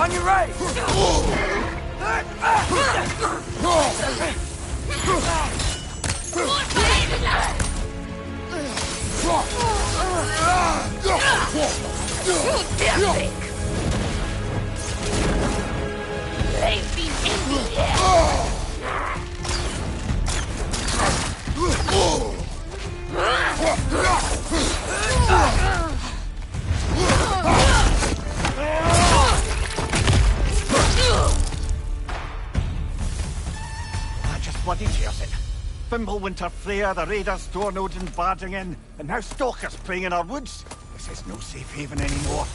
On your right! Bloody tears it. Fimbulwinter Freya, the raiders, Stornode and barging in, and now stalkers preying in our woods. This is no safe haven anymore.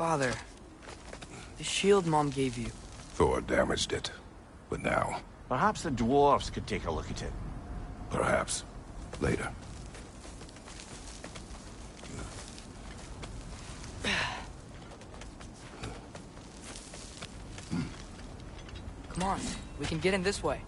Father, the shield Mom gave you. Thor damaged it. But now, Perhaps the dwarves could take a look at it. perhaps, later. Come on, we can get in this way.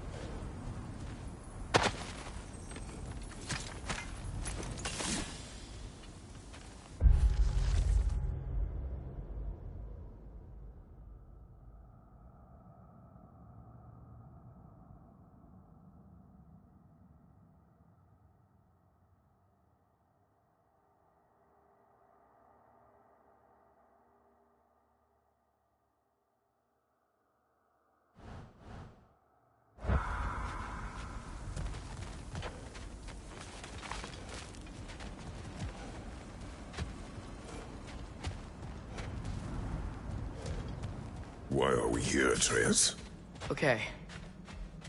Why are we here, Atreus? Okay.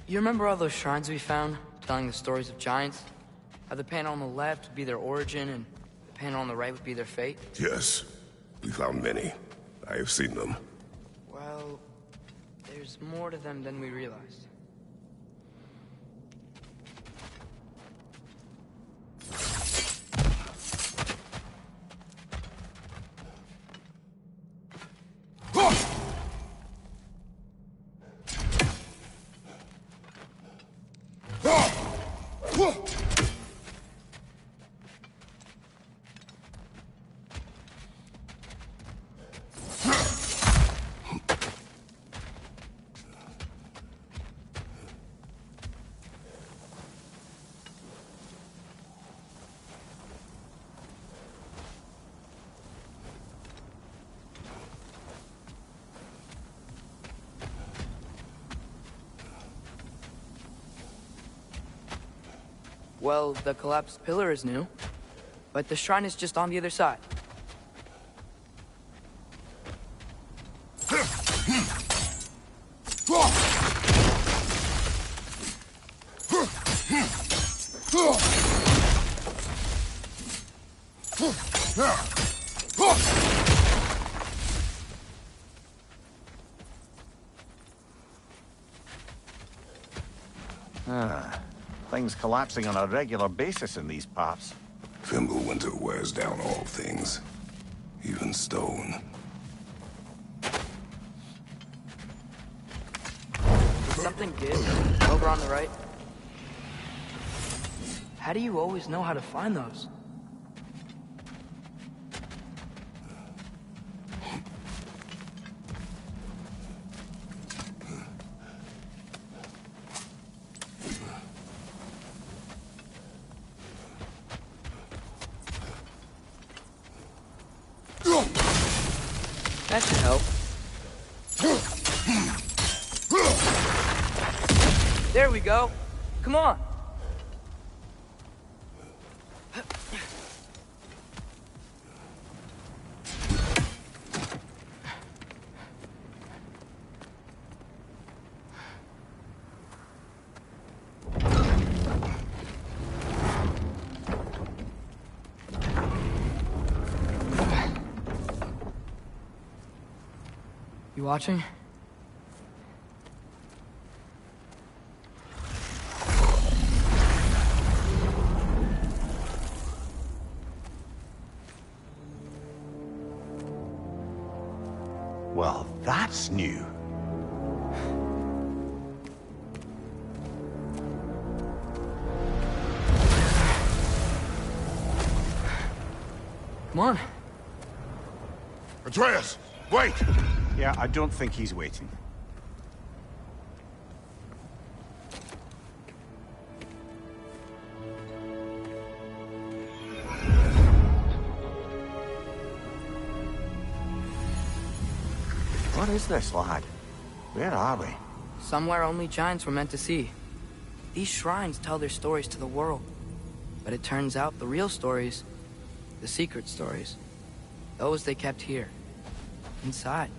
You remember all those shrines we found, telling the stories of giants? How the panel on the left would be their origin, and the panel on the right would be their fate? Yes. We found many. I have seen them. Well, there's more to them than we realized. Well, the collapsed pillar is new, but the shrine is just on the other side. Things collapsing on a regular basis in these parts. Fimbulwinter wears down all things. Even stone. Did something give? Over on the right? How do you always know how to find those? That should help. There we go. Come on. You watching? Well, that's new. Come on. Atreus! Wait! Yeah, I don't think he's waiting. What is this, lad? Where are we? Somewhere only giants were meant to see. These shrines tell their stories to the world. But it turns out the real stories, the secret stories, those they kept here, inside.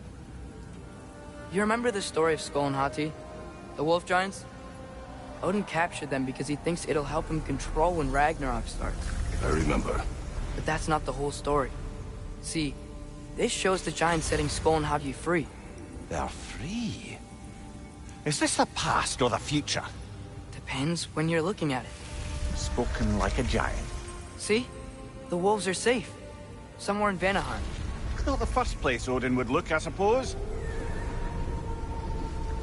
You remember the story of Skull and Hati? The wolf giants? Odin captured them because he thinks it'll help him control when Ragnarok starts. I remember. But that's not the whole story. See, This shows the giants setting Skull and Havi free. They're free? Is this the past or the future? Depends when you're looking at it. Spoken like a giant. See? The wolves are safe. Somewhere in Vanaheim. Not the first place Odin would look, I suppose.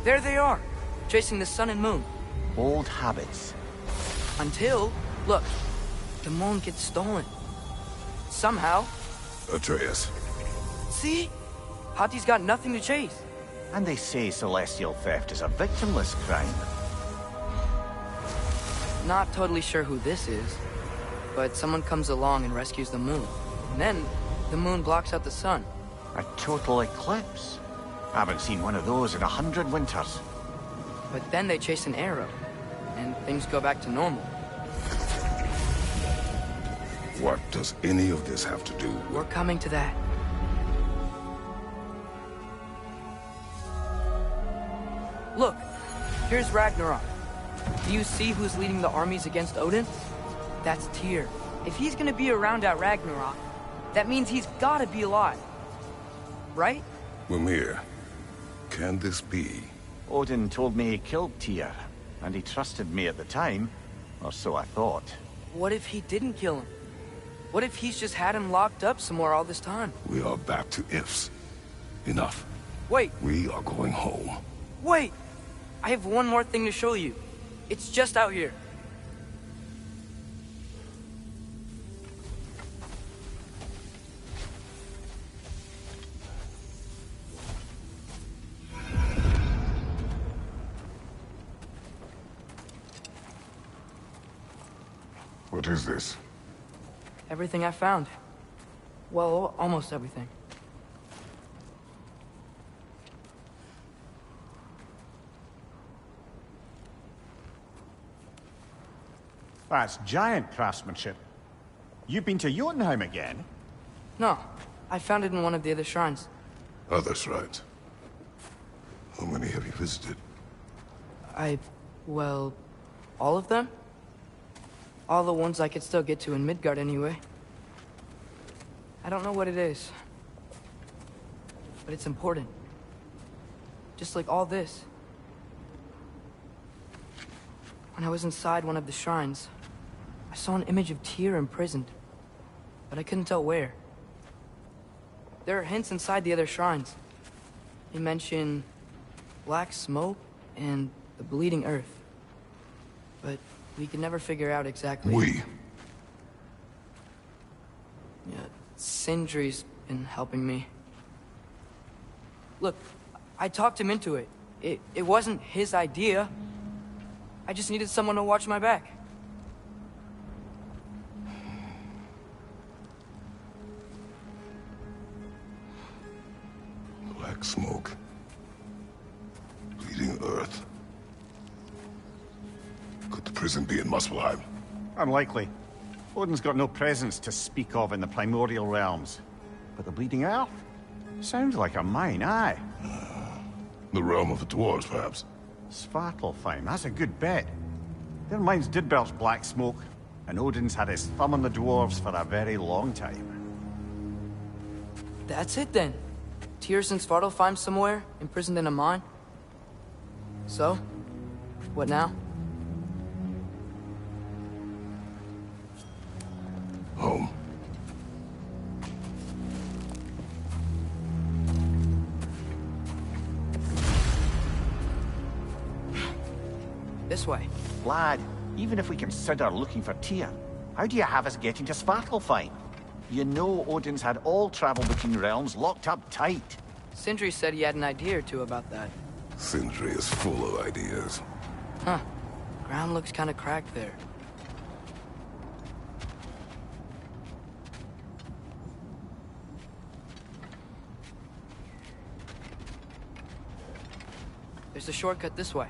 There they are, chasing the sun and moon. Old habits. Until, look, the moon gets stolen. Somehow. Atreus. See? Hati's got nothing to chase. And they say celestial theft is a victimless crime. Not totally sure who this is, but someone comes along and rescues the moon. And then, the moon blocks out the sun. A total eclipse. Haven't seen one of those in 100 winters. But then they chase an arrow, and things go back to normal. What does any of this have to do with... We're coming to that. Look, here's Ragnarok. Do you see who's leading the armies against Odin? That's Tyr. If he's gonna be around at Ragnarok, that means he's gotta be alive. Right? Mimir, can this be? Odin told me he killed Tyr, and he trusted me at the time, or so I thought. What if he didn't kill him? What if he's just had him locked up somewhere all this time? We are back to ifs. Enough. Wait, We are going home. wait! I have one more thing to show you. It's just out here. What is this? Everything I found. Well, almost everything. That's giant craftsmanship. You've been to Jotunheim again? No, I found it in one of the other shrines. Other shrines. How many have you visited? Well, all of them? All the ones I could still get to in Midgard anyway. I don't know what it is. But it's important. Just like all this. When I was inside one of the shrines, I saw an image of Tyr imprisoned. But I couldn't tell where. There are hints inside the other shrines. They mention black smoke and the bleeding earth. But we could never figure out exactly... We. Yeah, Sindri's been helping me. Look, I talked him into it. It wasn't his idea. I just needed someone to watch my back. Black smoke. Bleeding earth. Could the prison be in Muspelheim? Unlikely. Odin's got no presence to speak of in the primordial realms. But the Bleeding Earth? Sounds like a mine, aye. The realm of the dwarves, perhaps? Svartalfheim, that's a good bet. Their mines did belch black smoke, and Odin's had his thumb on the dwarves for a very long time. That's it then. Tyr's in Svartalfheim somewhere, imprisoned in a mine. So, what now? Home. This way. Lad, even if we consider looking for Tyr, how do you have us getting to Svartalfheim? You know Odin's had all travel between realms locked up tight. Sindri said he had an idea or two about that. Sindri is full of ideas. Huh. Ground looks kind of cracked there. There's a shortcut this way.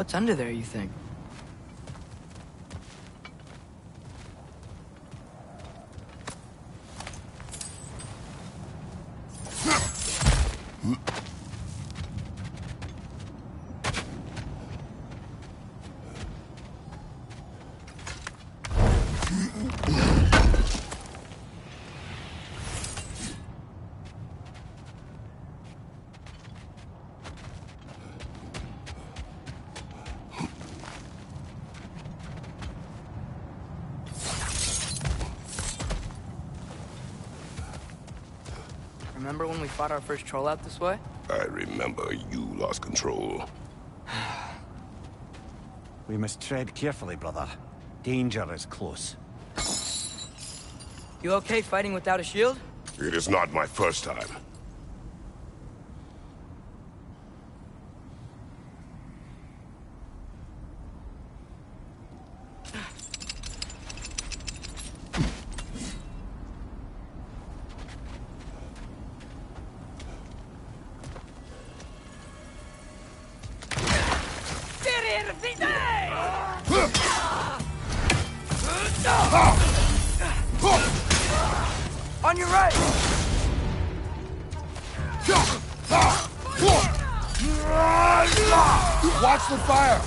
What's under there, you think? Remember when we fought our first troll out this way? I remember you lost control. We must tread carefully, brother. Danger is close. You okay fighting without a shield? It is not my first time. On your right! Watch the fire!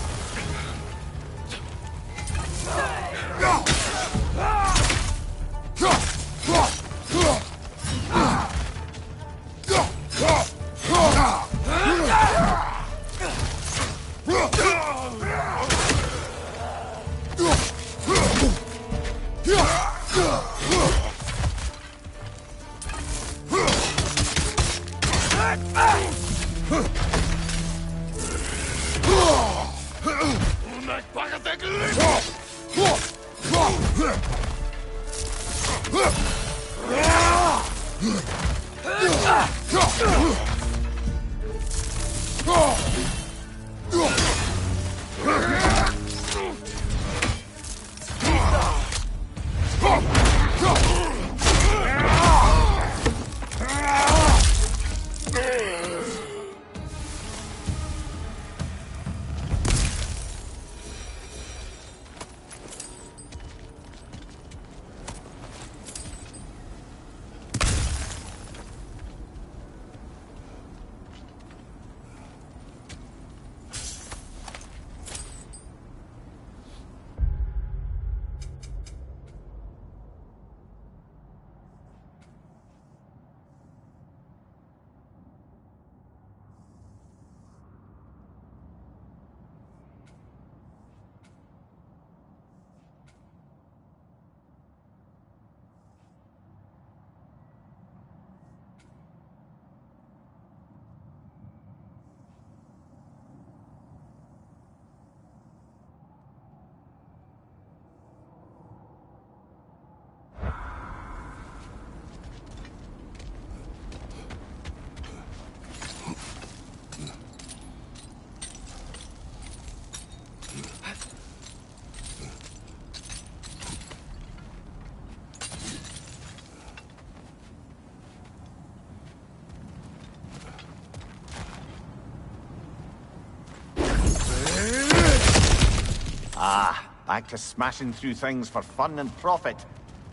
Back to smashing through things for fun and profit.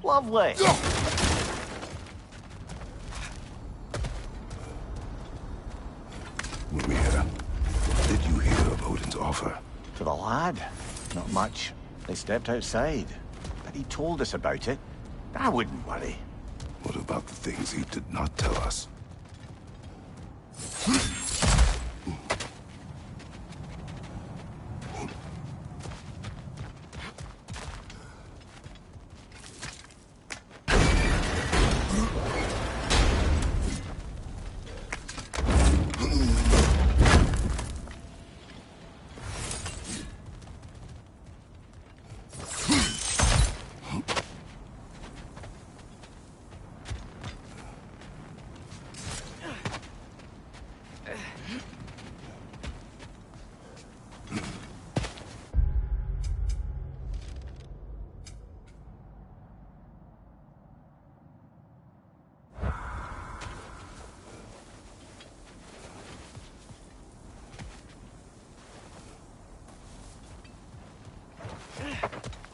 Lovely. Maria, what did you hear of Odin's offer? To the lad? Not much. They stepped outside. But he told us about it. I wouldn't worry. What about the things he did not tell us?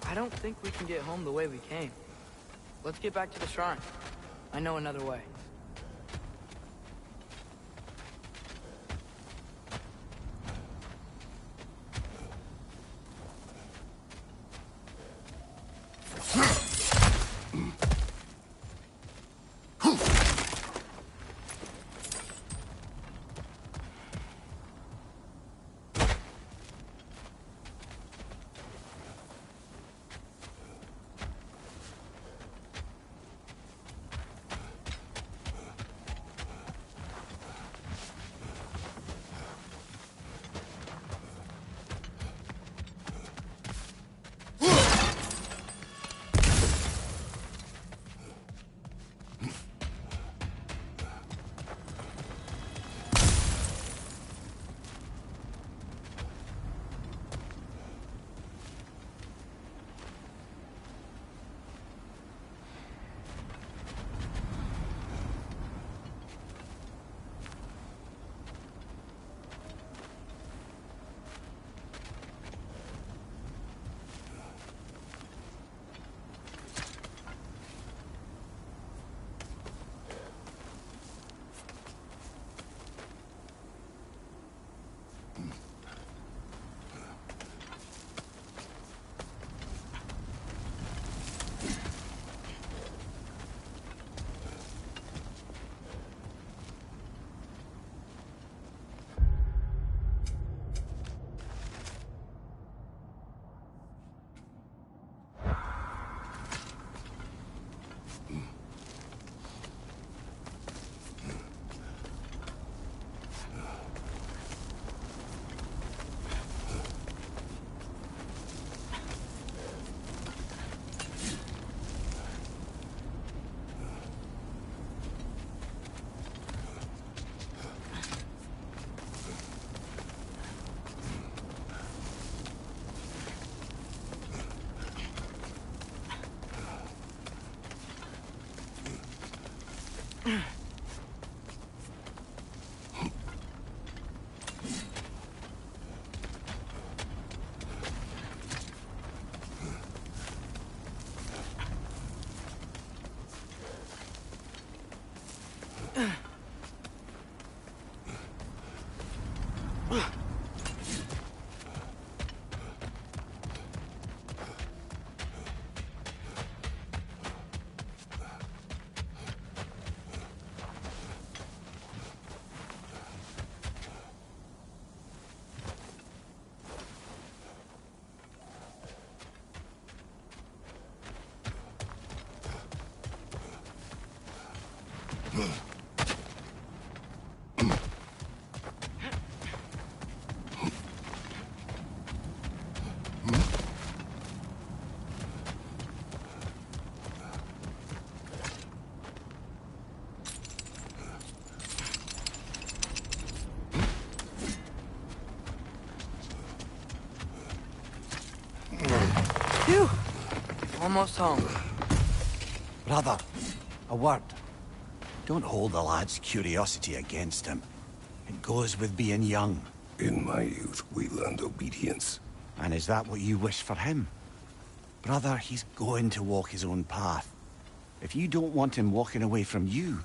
I don't think we can get home the way we came. Let's get back to the shrine. I know another way. Phew! Almost home. Brother, a word. Don't hold the lad's curiosity against him. It goes with being young. In my youth, we learned obedience. And is that what you wish for him? Brother, he's going to walk his own path. If you don't want him walking away from you,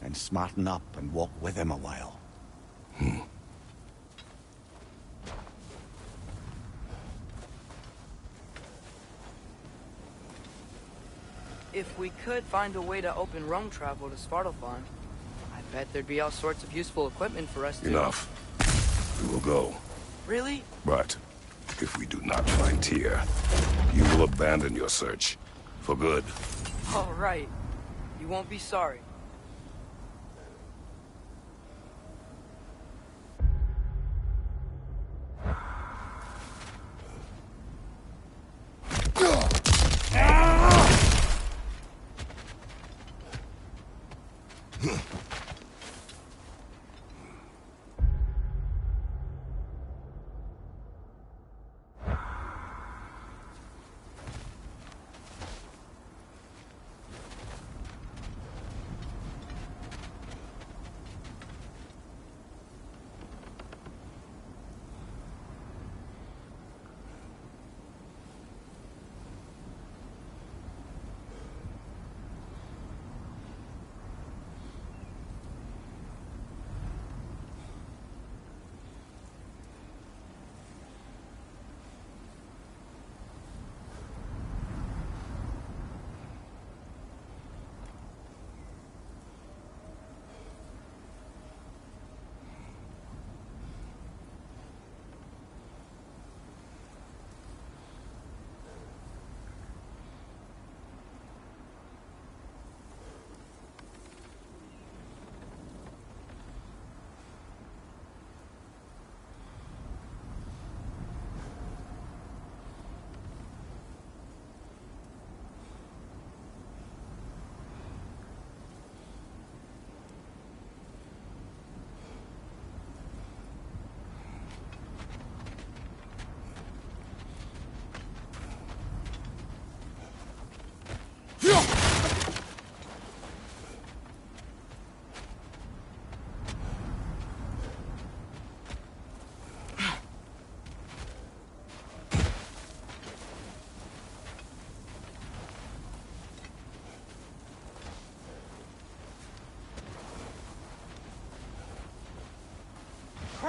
then smarten up and walk with him a while. If we could find a way to open roam travel to Svartalfheim, I bet there'd be all sorts of useful equipment for us to... Enough. We will go. Really? But if we do not find Tyr, you will abandon your search. For good. All right. You won't be sorry.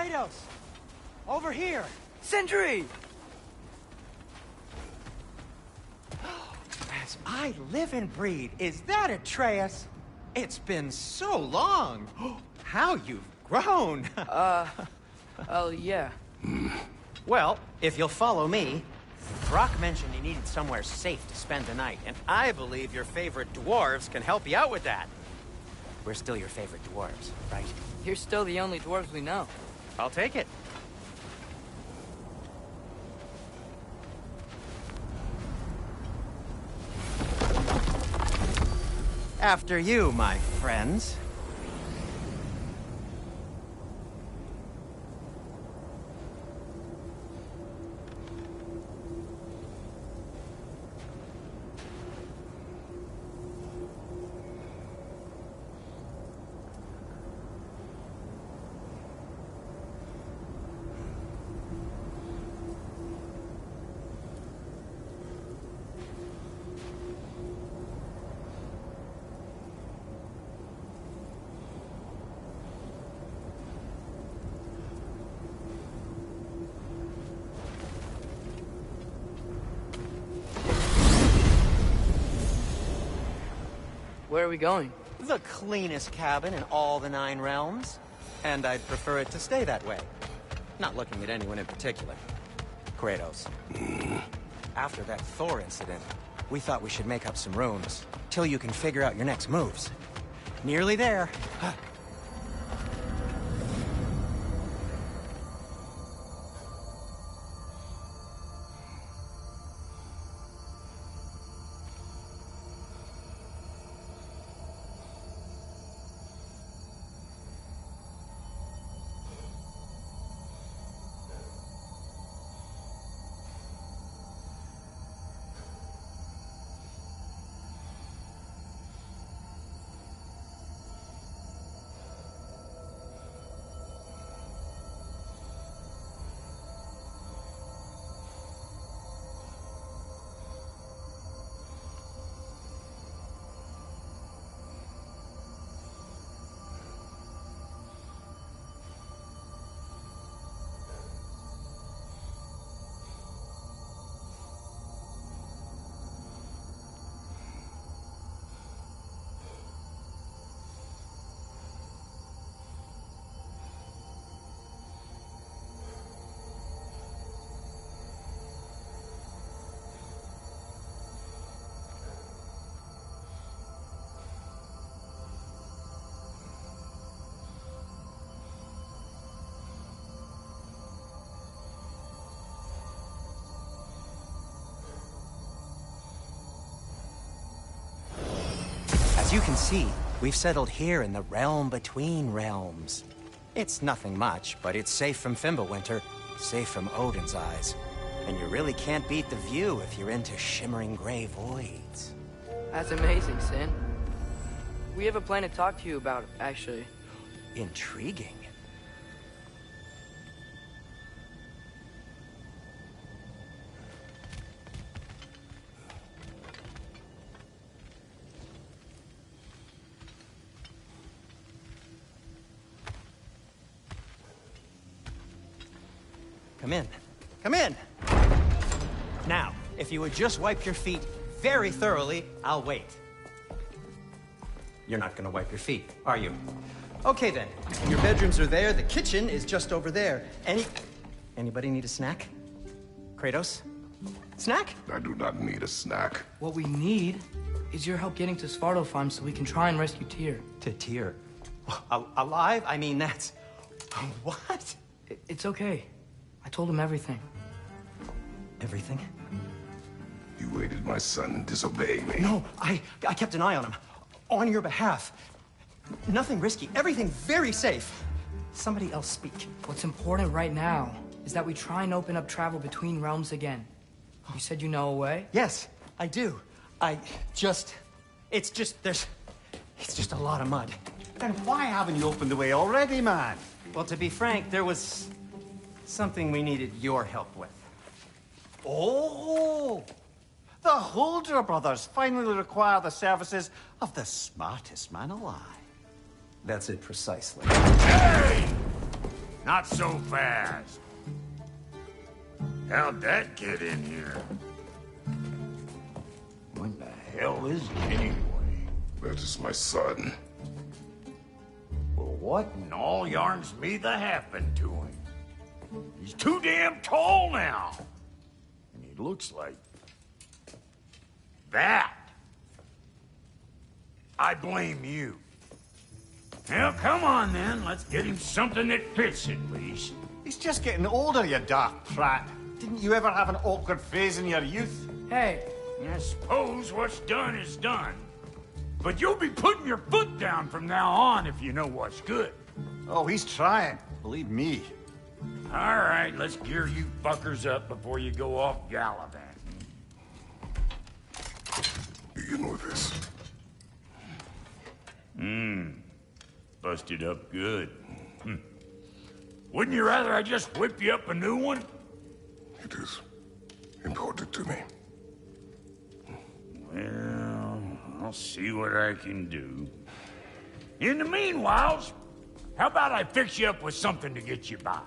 Kratos! Over here! Sentry! As I live and breathe, is that Atreus? It's been so long! How you've grown! Oh, yeah. Well, if you'll follow me, Brock mentioned he needed somewhere safe to spend the night, and I believe your favorite dwarves can help you out with that. We're still your favorite dwarves, right? You're still the only dwarves we know. I'll take it. After you, my friends. Where are we going? The cleanest cabin in all the 9 realms. And I'd prefer it to stay that way. Not looking at anyone in particular. Kratos. After that Thor incident, we thought we should make up some rooms, till you can figure out your next moves. Nearly there. As you can see, we've settled here in the realm between realms. It's nothing much, but it's safe from Fimbulwinter, safe from Odin's eyes. And you really can't beat the view if you're into shimmering gray voids. That's amazing, Sin. We have a plan to talk to you about, actually. Intriguing. Come in. Come in! Now, if you would just wipe your feet very thoroughly, I'll wait. You're not gonna wipe your feet, are you? Okay then. Your bedrooms are there, the kitchen is just over there. Anybody need a snack? Kratos? Snack? I do not need a snack. What we need is your help getting to Svartalfheim so we can try and rescue Tyr. To Tyr? Alive? I mean, that's... What? It's okay. I told him everything. Everything? You aided my son in disobeying me. No, I kept an eye on him. On your behalf. Nothing risky. Everything very safe. Somebody else speak. What's important right now is that we try and open up travel between realms again. You said you know a way? Yes, I do. It's just a lot of mud. Then why haven't you opened the way already, man? Well, to be frank, there was something we needed your help with. Oh! The Holder brothers finally require the services of the smartest man alive. That's it precisely. Hey! Not so fast. How'd that get in here? What the hell is it anyway? That is my son. Well, what in all yarns me the happened to him? He's too damn tall now. And he looks like... that. I blame you. Well, come on then. Let's get him something that fits at least. He's just getting older, you dark prat. Didn't you ever have an awkward phase in your youth? Hey, I suppose what's done is done. But you'll be putting your foot down from now on if you know what's good. Oh, he's trying. Believe me. All right, let's gear you fuckers up before you go off gallivanting. Begin with this. Busted up good. Wouldn't you rather I just whip you up a new one? It is important to me. Well, I'll see what I can do. In the meanwhile, how about I fix you up with something to get you by?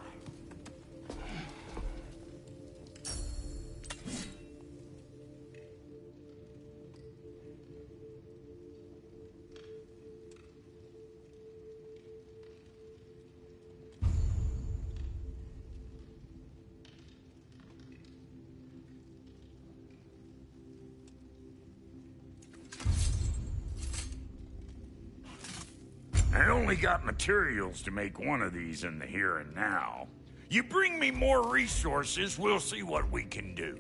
I only got materials to make one of these in the here and now. You bring me more resources, we'll see what we can do.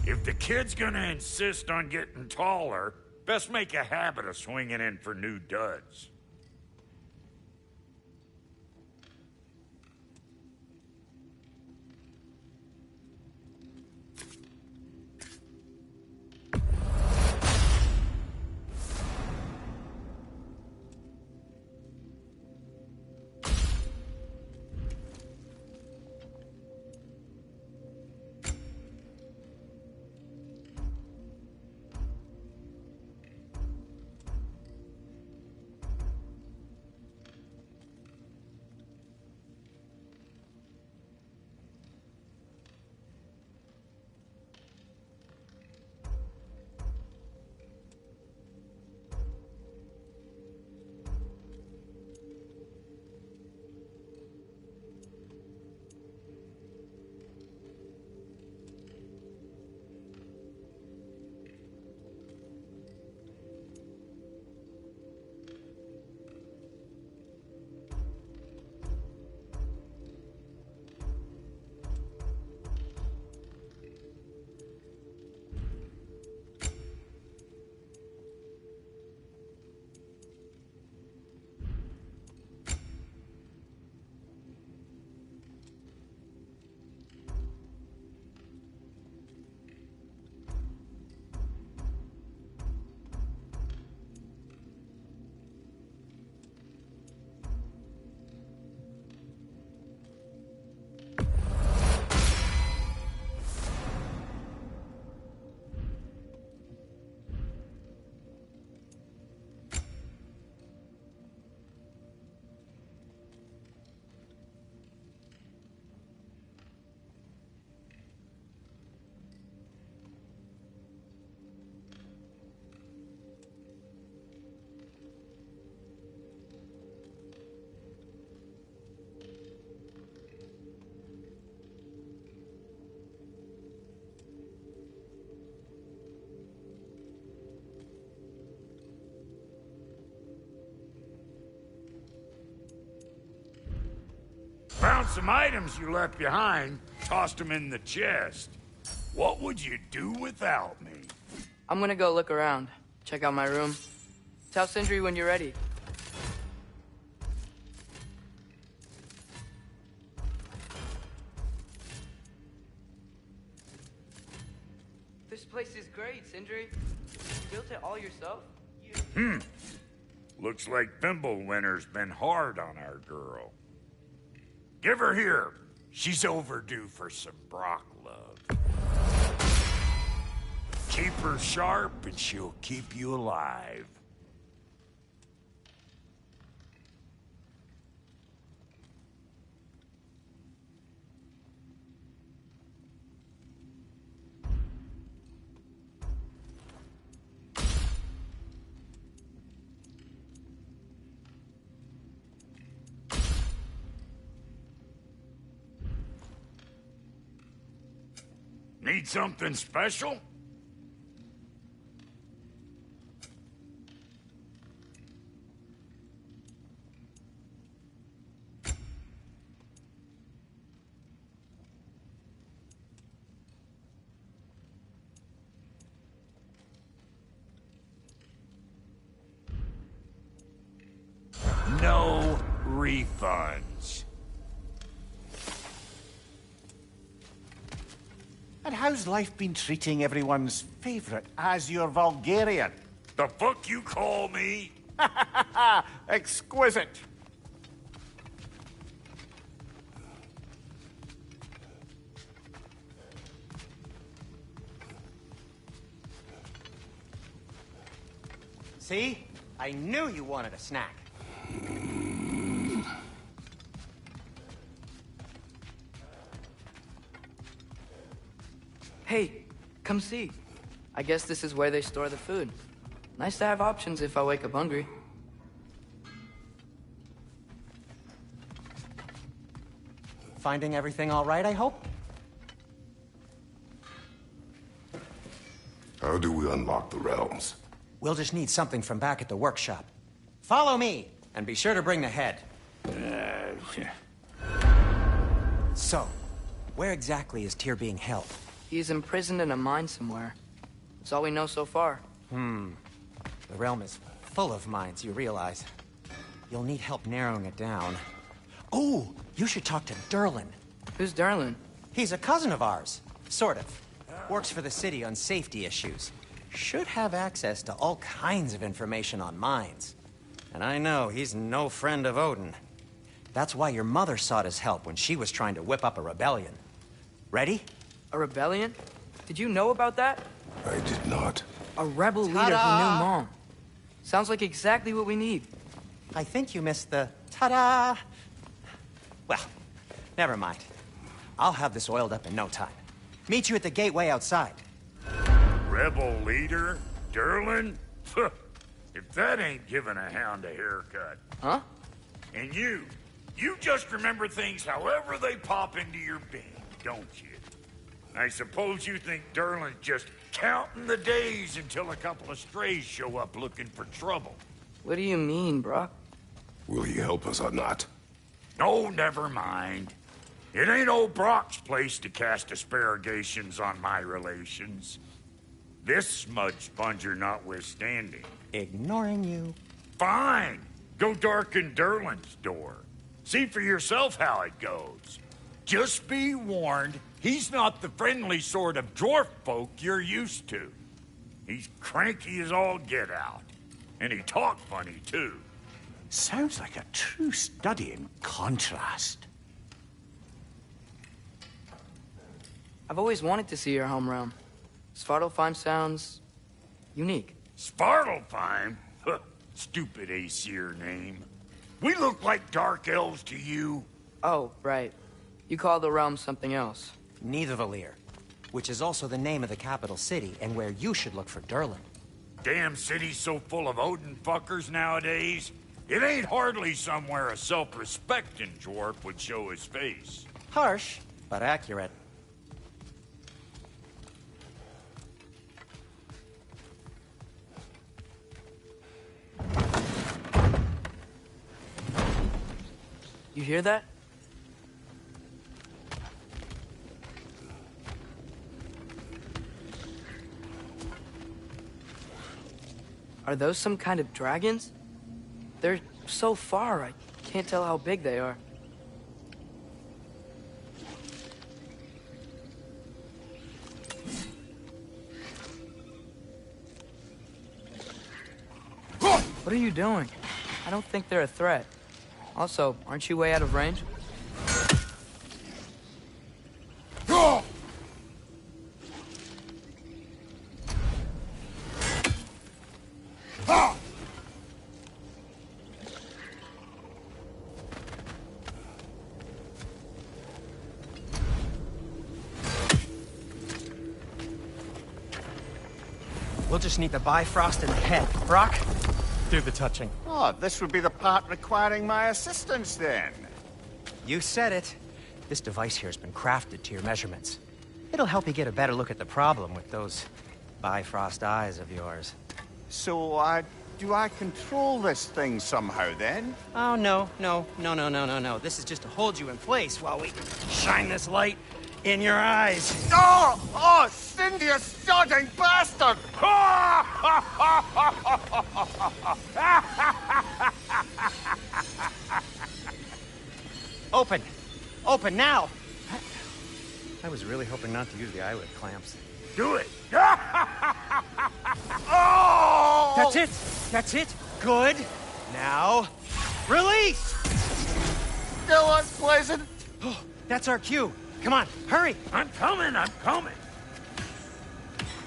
If the kid's gonna insist on getting taller, best make a habit of swinging in for new duds. some items you left behind, tossed them in the chest. What would you do without me? I'm gonna go look around. Check out my room. Tell Sindri when you're ready. This place is great, Sindri. You built it all yourself? Looks like Fimbulwinter's been hard on our girl. Give her here. She's overdue for some Brock love. Keep her sharp and she'll keep you alive. Need something special? No refunds. And how's life been treating everyone's favorite Azure Vulgarian? The fuck you call me? Exquisite. See? I knew you wanted a snack. Hey, come see. I guess this is where they store the food. Nice to have options if I wake up hungry. Finding everything all right, I hope? How do we unlock the realms? We'll just need something from back at the workshop. Follow me, and be sure to bring the head. So, where exactly is Tyr being held? He's imprisoned in a mine somewhere. That's all we know so far. The realm is full of mines, you realize. You'll need help narrowing it down. Oh, you should talk to Durlin. Who's Darlin? He's a cousin of ours. Sort of. Works for the city on safety issues. Should have access to all kinds of information on mines. And I know he's no friend of Odin. That's why your mother sought his help when she was trying to whip up a rebellion. Ready? A rebellion? Did you know about that? I did not. A rebel leader who knew Mom. Sounds like exactly what we need. I think you missed the ta-da. Well, never mind. I'll have this oiled up in no time. Meet you at the gateway outside. Rebel leader? Durlin? If that ain't giving a hound a haircut. Huh? And you just remember things however they pop into your being, don't you? I suppose you think Durlin's just counting the days until a couple of strays show up looking for trouble. What do you mean, Brock? Will he help us or not? Oh, never mind. It ain't old Brock's place to cast aspersions on my relations. This smudge sponger notwithstanding. Ignoring you. Fine. Go darken Durlin's door. See for yourself how it goes. Just be warned, he's not the friendly sort of dwarf folk you're used to. He's cranky as all get out. And he talk funny, too. Sounds like a true study in contrast. I've always wanted to see your home realm. Svartalfheim sounds unique. Svartalfheim? Huh, stupid Aesir name. We look like dark elves to you. Oh, right. You call the realm something else. Nidavellir, which is also the name of the capital city and where you should look for Durlin. Damn city's so full of Odin fuckers nowadays. It ain't hardly somewhere a self-respecting dwarf would show his face. Harsh, but accurate. You hear that? Are those some kind of dragons? They're so far, I can't tell how big they are. What are you doing? I don't think they're a threat. Also, aren't you way out of range? We'll just need the Bifrost in the head. Brock, do the touching. Oh, this would be the part requiring my assistance then. You said it. This device here has been crafted to your measurements. It'll help you get a better look at the problem with those Bifrost eyes of yours. So, do I control this thing somehow then? Oh, no. This is just to hold you in place while we shine this light in your eyes. Oh, Cindy, you sodding bastard! Open! Open now! I was really hoping not to use the eyelid clamps. Do it! Oh! That's it! That's it! Good! Now, release! Still unpleasant. Oh, that's our cue. Come on, hurry! I'm coming!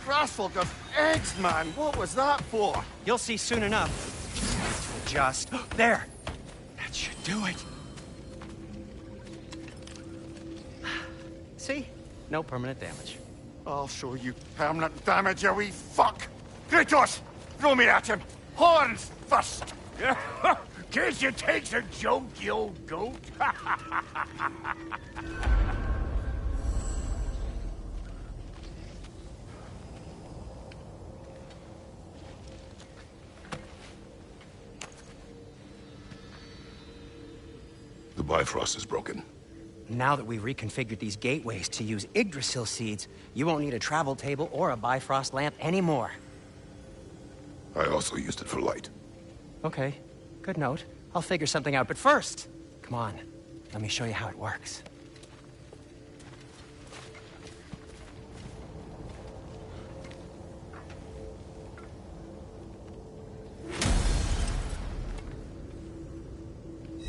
Grassful of eggs, man. What was that for? You'll see soon enough. Just... there! That should do it. See? No permanent damage. I'll show you permanent damage, you wee fuck! Kratos! Throw me at him! Horns first! Guess you takes a joke, you old goat. The Bifrost is broken. Now that we've reconfigured these gateways to use Yggdrasil seeds, you won't need a travel table or a Bifrost lamp anymore. I also used it for light. Okay, good note. I'll figure something out, but first, come on, let me show you how it works.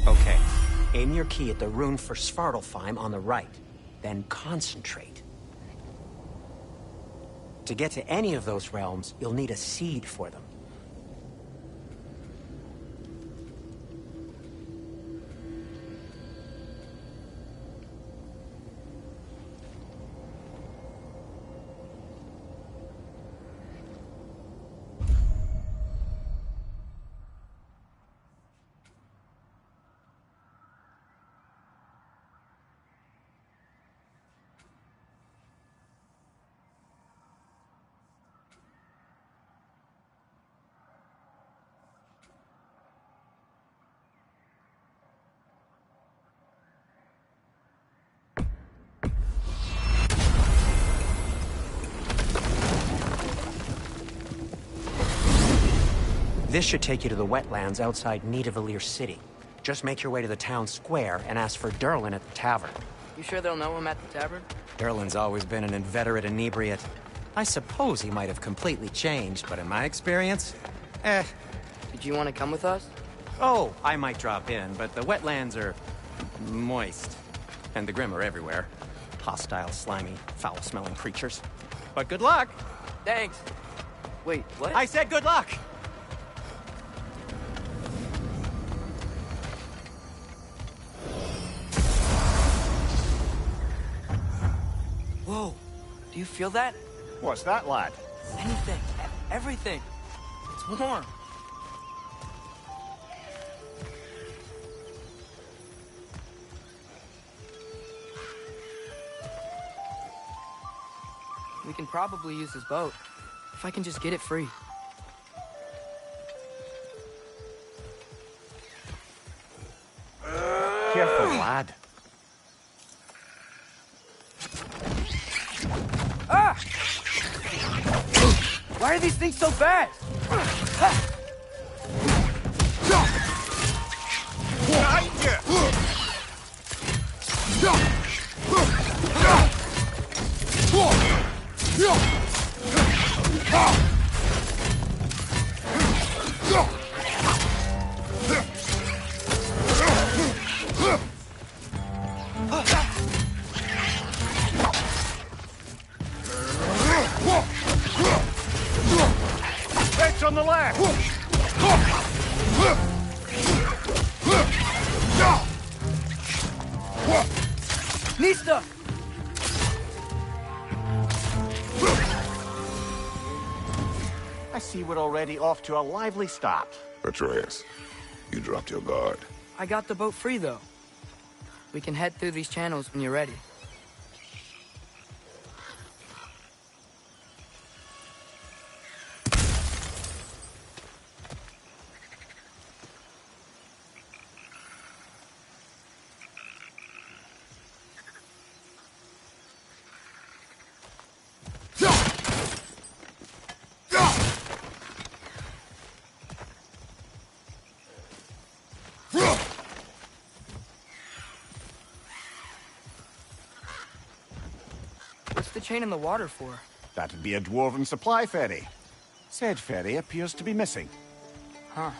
Okay, aim your key at the rune for Svartalfheim on the right, then concentrate. To get to any of those realms, you'll need a seed for them. This should take you to the wetlands outside Nidavellir City. Just make your way to the town square and ask for Durlin at the tavern. You sure they'll know him at the tavern? Durlin's always been an inveterate inebriate. I suppose he might have completely changed, but in my experience, Did you want to come with us? Oh, I might drop in, but the wetlands are moist. And the Grim are everywhere. Hostile, slimy, foul-smelling creatures. But good luck! Thanks. Wait, what? I said good luck! Whoa. Do you feel that? What's that, lad? Anything. Everything. It's warm. We can probably use this boat. If I can just get it free. Careful, lad. Ah! Why are these things so fast? It's on the left! Nista! I see we're already off to a lively start. Atreus, you dropped your guard. I got the boat free, though. We can head through these channels when you're ready. What's the chain in the water for? That'd be a dwarven supply ferry. Said ferry appears to be missing. Huh.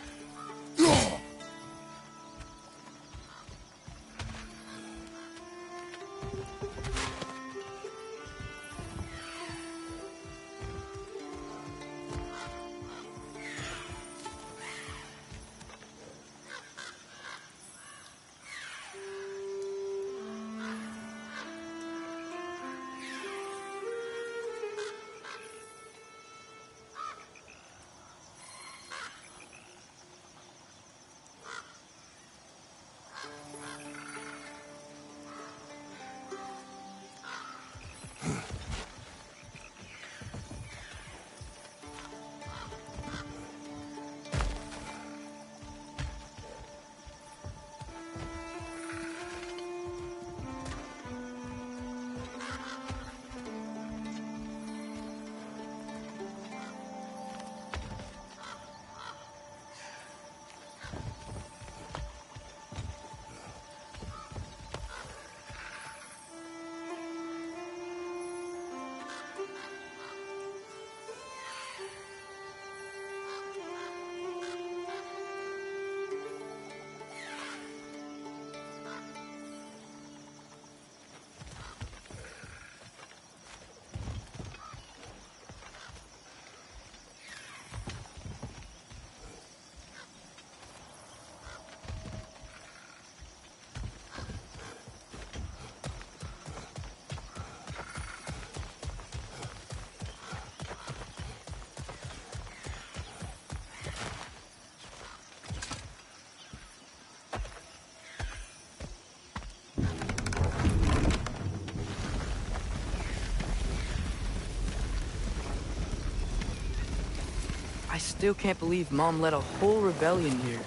I still can't believe Mom led a whole rebellion here.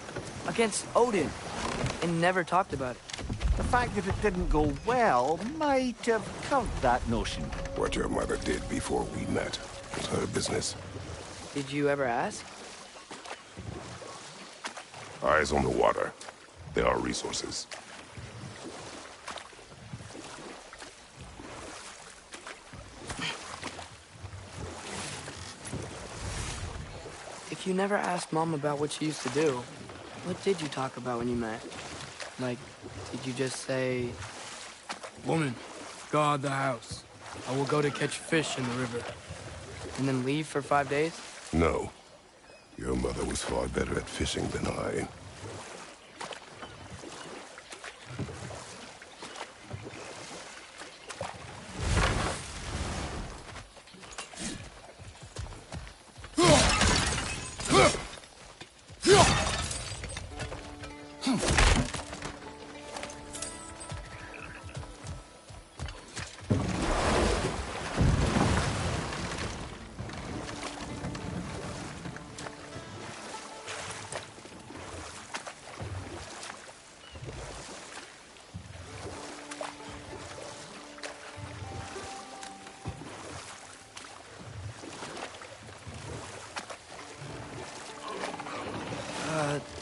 Against Odin. And never talked about it. The fact that it didn't go well might have curved that notion. What your mother did before we met was her business. Did you ever ask? Eyes on the water. There are resources. If you never asked Mom about what she used to do, what did you talk about when you met? Like, did you just say... Woman, guard the house. I will go to catch fish in the river. And then leave for 5 days? No. Your mother was far better at fishing than I.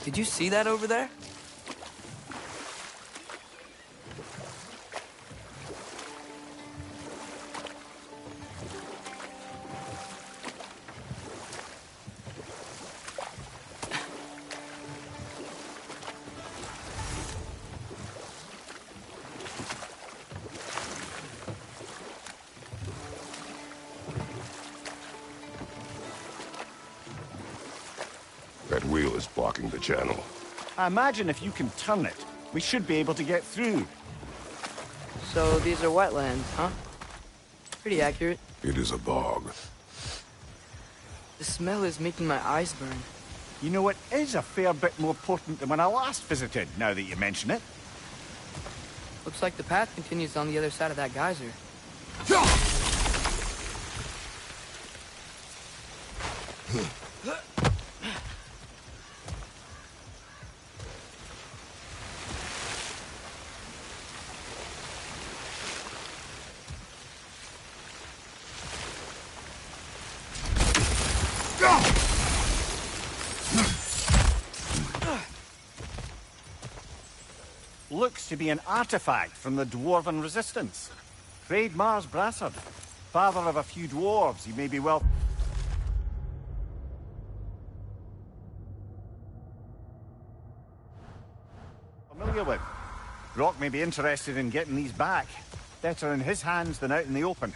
Did you see that over there? That wheel is blocking the channel. I imagine if you can turn it, we should be able to get through. So these are wetlands, huh? Pretty accurate. It is a bog. The smell is making my eyes burn. You know, it is a fair bit more potent than when I last visited, now that you mention it. Looks like the path continues on the other side of that geyser. Looks to be an artifact from the Dwarven Resistance. Trade Mars Brassard, father of a few dwarves, he may be well familiar with. Brock may be interested in getting these back. Better in his hands than out in the open.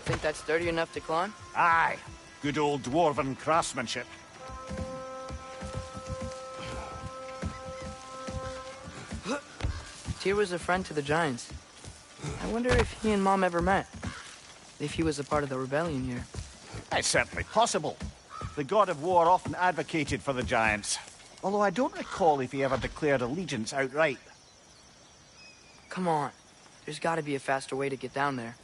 Think that's sturdy enough to climb? Aye, good old Dwarven craftsmanship. Tyr was a friend to the Giants. I wonder if he and Mom ever met. If he was a part of the rebellion here. It's certainly possible. The god of war often advocated for the Giants. Although I don't recall if he ever declared allegiance outright. Come on. There's gotta be a faster way to get down there.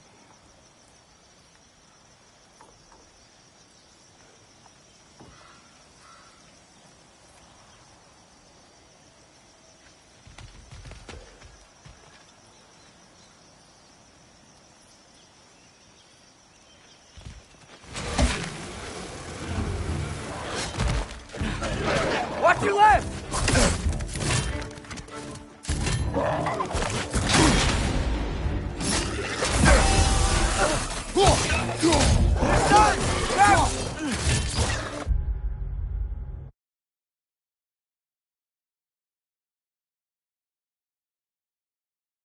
Watch your left!